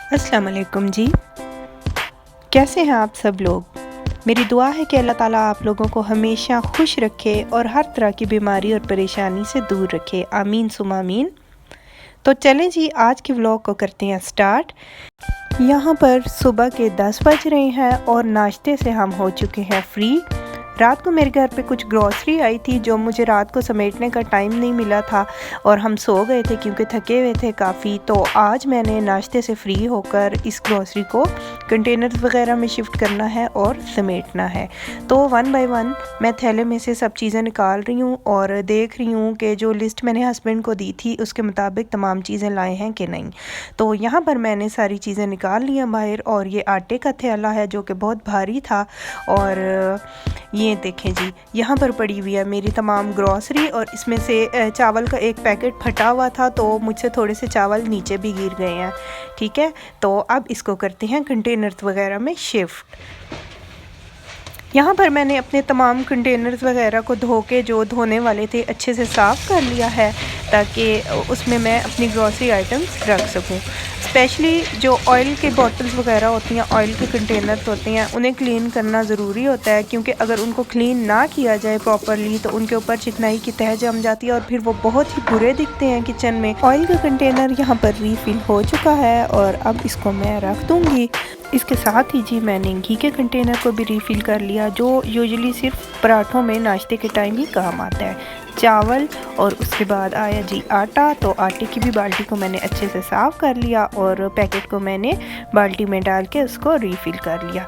अस्सलाम वालेकुम जी। कैसे हैं आप सब लोग? मेरी दुआ है कि अल्लाह ताला आप लोगों को हमेशा खुश रखे और हर तरह की बीमारी और परेशानी से दूर रखे। आमीन सुम्मा आमीन। तो चलें जी, आज के व्लॉग को करते हैं स्टार्ट। यहाँ पर सुबह के 10 बज रहे हैं और नाश्ते से हम हो चुके हैं फ्री। रात को मेरे घर पे कुछ ग्रॉसरी आई थी जो मुझे रात को समेटने का टाइम नहीं मिला था और हम सो गए थे क्योंकि थके हुए थे काफ़ी। तो आज मैंने नाश्ते से फ्री होकर इस ग्रॉसरी को कंटेनर्स वगैरह में शिफ्ट करना है और समेटना है। तो वन बाय वन मैं थैले में से सब चीज़ें निकाल रही हूँ और देख रही हूँ कि जो लिस्ट मैंने हस्बैंड को दी थी उसके मुताबिक तमाम चीज़ें लाए हैं कि नहीं। तो यहाँ पर मैंने सारी चीज़ें निकाल ली हैं बाहर और ये आटे का थैला है जो कि बहुत भारी था। और ये देखें जी, यहाँ पर पड़ी हुई है मेरी तमाम ग्रॉसरी और इसमें से चावल का एक पैकेट फटा हुआ था तो मुझसे थोड़े से चावल नीचे भी गिर गए हैं। ठीक है, तो अब इसको करते हैं कंटेनर्स वगैरह में शिफ्ट। यहाँ पर मैंने अपने तमाम कंटेनर्स वगैरह को धो के जो धोने वाले थे अच्छे से साफ़ कर लिया है ताकि उसमें मैं अपनी ग्रॉसरी आइटम्स रख सकूँ। स्पेशली जो ऑयल के बॉटल्स वगैरह होती हैं, ऑयल के कंटेनर्स होते हैं, उन्हें क्लीन करना ज़रूरी होता है क्योंकि अगर उनको क्लीन ना किया जाए प्रॉपरली तो उनके ऊपर चिकनाई की तह जम जाती है और फिर वो बहुत ही बुरे दिखते हैं किचन में। ऑयल का कंटेनर यहाँ पर रीफ़िल हो चुका है और अब इसको मैं रख दूँगी। इसके साथ ही जी मैंने घी के कंटेनर को भी रीफ़िल कर लिया जो यूजुअली सिर्फ पराठों में नाश्ते के टाइम ही काम आता है। चावल और उसके बाद आया जी आटा, तो आटे की भी बाल्टी को मैंने अच्छे से साफ़ कर लिया और पैकेट को मैंने बाल्टी में डाल के उसको रीफ़िल कर लिया।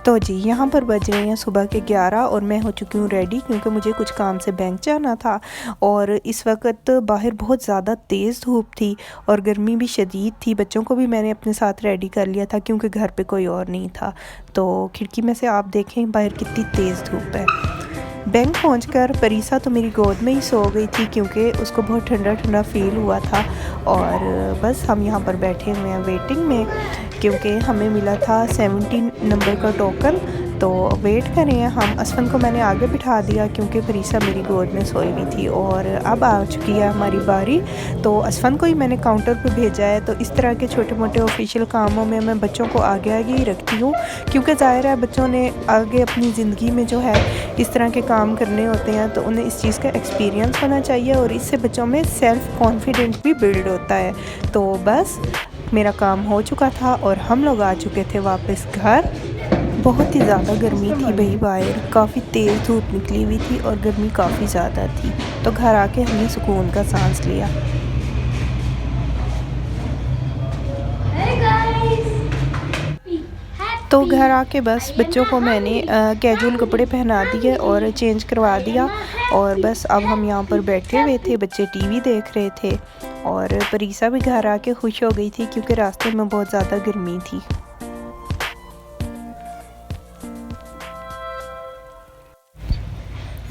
तो जी यहाँ पर बज रहे हैं सुबह के 11 और मैं हो चुकी हूँ रेडी क्योंकि मुझे कुछ काम से बैंक जाना था और इस वक्त बाहर बहुत ज़्यादा तेज़ धूप थी और गर्मी भी शदीद थी। बच्चों को भी मैंने अपने साथ रेडी कर लिया था क्योंकि घर पे कोई और नहीं था। तो खिड़की में से आप देखें बाहर कितनी तेज़ धूप है। बैंक पहुंचकर परीसा तो मेरी गोद में ही सो गई थी क्योंकि उसको बहुत ठंडा ठंडा फील हुआ था और बस हम यहाँ पर बैठे हुए हैं वेटिंग में क्योंकि हमें मिला था 17 नंबर का टोकन। तो वेट कर रहे हैं हम। असफन को मैंने आगे बिठा दिया क्योंकि परीसा मेरी गोद में सोई हुई थी और अब आ चुकी है हमारी बारी। तो असफन को ही मैंने काउंटर पर भेजा है। तो इस तरह के छोटे मोटे ऑफिशियल कामों में मैं बच्चों को आगे आगे ही रखती हूँ क्योंकि ज़ाहिर है बच्चों ने आगे अपनी ज़िंदगी में जो है इस तरह के काम करने होते हैं तो उन्हें इस चीज़ का एक्सपीरियंस होना चाहिए और इससे बच्चों में सेल्फ़ कॉन्फिडेंस भी बिल्ड होता है। तो बस मेरा काम हो चुका था और हम लोग आ चुके थे वापस घर। बहुत ही ज़्यादा गर्मी थी भाई, बाहर काफ़ी तेज़ धूप निकली हुई थी और गर्मी काफ़ी ज़्यादा थी। तो घर आके हमने सुकून का सांस लिया। तो घर आके बस बच्चों को मैंने कैजुअल कपड़े पहना दिए और चेंज करवा दिया और बस अब हम यहाँ पर बैठे हुए थे। बच्चे टीवी देख रहे थे और परीसा भी घर आके खुश हो गई थी क्योंकि रास्ते में बहुत ज़्यादा गर्मी थी।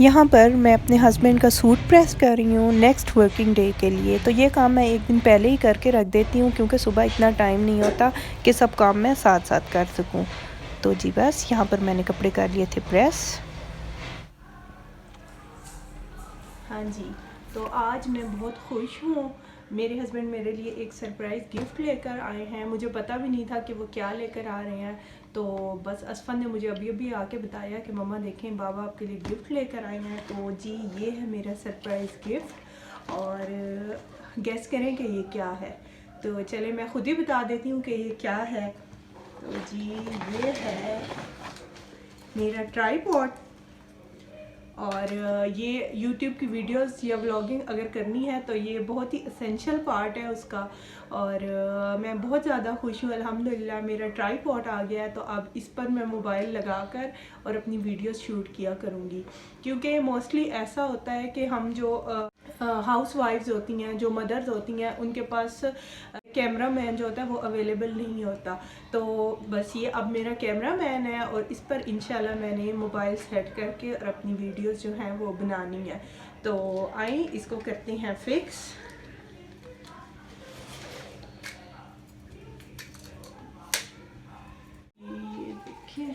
यहाँ पर मैं अपने हस्बैंड का सूट प्रेस कर रही हूँ नेक्स्ट वर्किंग डे के लिए। तो ये काम मैं एक दिन पहले ही करके रख देती हूँ क्योंकि सुबह इतना टाइम नहीं होता कि सब काम मैं साथ साथ कर सकूँ। तो जी बस यहाँ पर मैंने कपड़े कर लिए थे प्रेस। हाँ जी, तो आज मैं बहुत खुश हूँ। मेरे हस्बैंड मेरे लिए एक सरप्राइज़ गिफ्ट लेकर आए हैं। मुझे पता भी नहीं था कि वो क्या लेकर आ रहे हैं। तो बस असफन ने मुझे अभी अभी आके बताया कि मम्मा देखें बाबा आपके लिए गिफ्ट लेकर आए हैं। तो जी ये है मेरा सरप्राइज़ गिफ्ट और गेस करें कि ये क्या है। तो चले मैं खुद ही बता देती हूँ कि ये क्या है। तो जी ये है मेरा ट्राइपॉड और ये YouTube की वीडियोस या व्लॉगिंग अगर करनी है तो ये बहुत ही एसेंशियल पार्ट है उसका। और मैं बहुत ज़्यादा खुश हूँ अल्हम्दुलिल्लाह, मेरा ट्राइपॉड आ गया है। तो अब इस पर मैं मोबाइल लगाकर और अपनी वीडियोस शूट किया करूँगी क्योंकि मोस्टली ऐसा होता है कि हम जो हाउस वाइफ्स होती हैं, जो मदर्स होती हैं, उनके पास कैमरा मैन जो होता है वो अवेलेबल नहीं होता। तो बस ये अब मेरा कैमरा मैन है और इस पर इंशाल्लाह मैंने मोबाइल सेट करके और अपनी वीडियोस जो हैं वो बनानी है। तो आइए इसको करते हैं फिक्स। ये देखिए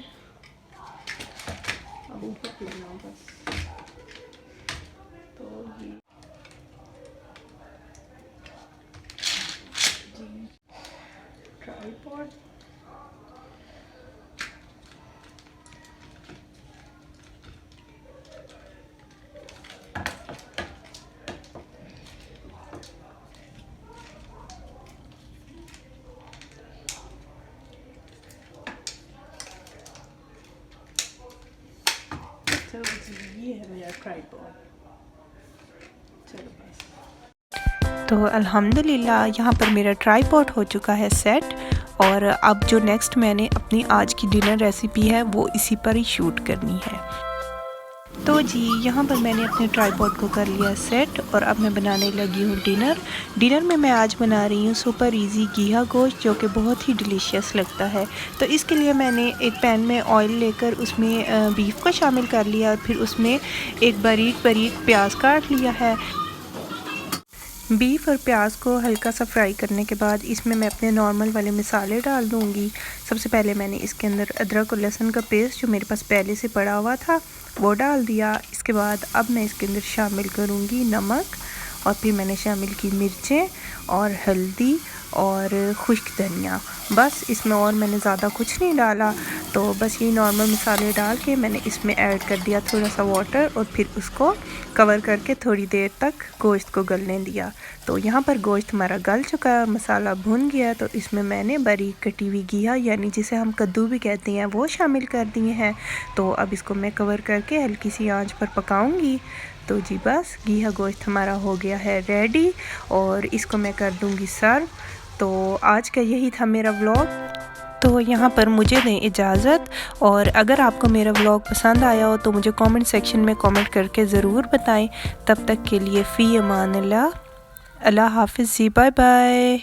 अब ऊपर बस। तो ट्राइपॉड। चलो बस। तो अल्हम्दुलिल्लाह यहाँ पर मेरा ट्राइपॉड हो चुका है सेट, और अब जो नेक्स्ट मैंने अपनी आज की डिनर रेसिपी है वो इसी पर ही शूट करनी है। तो जी यहाँ पर मैंने अपने ट्राइपॉड को कर लिया सेट, और अब मैं बनाने लगी हूँ डिनर में मैं आज बना रही हूँ सुपर इजी घिया गोश्त, जो कि बहुत ही डिलीशियस लगता है। तो इसके लिए मैंने एक पैन में ऑयल लेकर उसमें बीफ को शामिल कर लिया, और फिर उसमें एक बारीक बारीक प्याज काट लिया है। बीफ और प्याज को हल्का सा फ्राई करने के बाद इसमें मैं अपने नॉर्मल वाले मसाले डाल दूँगी। सबसे पहले मैंने इसके अंदर अदरक और लहसुन का पेस्ट जो मेरे पास पहले से पड़ा हुआ था वो डाल दिया। इसके बाद अब मैं इसके अंदर शामिल करूँगी नमक, और फिर मैंने शामिल की मिर्चें और हल्दी और खुश्क धनिया। बस इसमें और मैंने ज़्यादा कुछ नहीं डाला। तो बस ये नॉर्मल मसाले डाल के मैंने इसमें ऐड कर दिया थोड़ा सा वाटर, और फिर उसको कवर करके थोड़ी देर तक गोश्त को गलने दिया। तो यहाँ पर गोश्त हमारा गल चुका है, मसाला भुन गया, तो इसमें मैंने बारीक कटी हुई घिया यानी जिसे हम कद्दू भी कहते हैं वो शामिल कर दिए हैं। तो अब इसको मैं कवर करके हल्की सी आंच पर पकाऊंगी। तो जी बस घिया गोश्त हमारा हो गया है रेडी, और इसको मैं कर दूंगी सर्व। तो आज का यही था मेरा व्लॉग। तो यहाँ पर मुझे दें इजाज़त, और अगर आपको मेरा व्लॉग पसंद आया हो तो मुझे कमेंट सेक्शन में कमेंट करके ज़रूर बताएं। तब तक के लिए फ़ी अमान अल्लाह, अल्लाह हाफ़िज़ जी, बाय बाय।